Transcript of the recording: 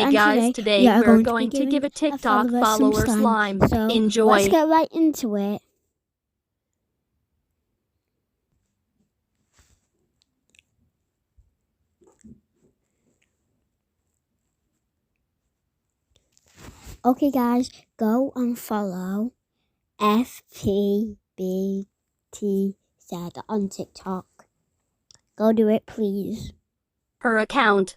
Hey guys, today we are we're going going to give a TikTok follower follower slime. So Enjoy. let's get right into it. Okay guys, go and follow FPBTZ on TikTok. Go do it please. Her account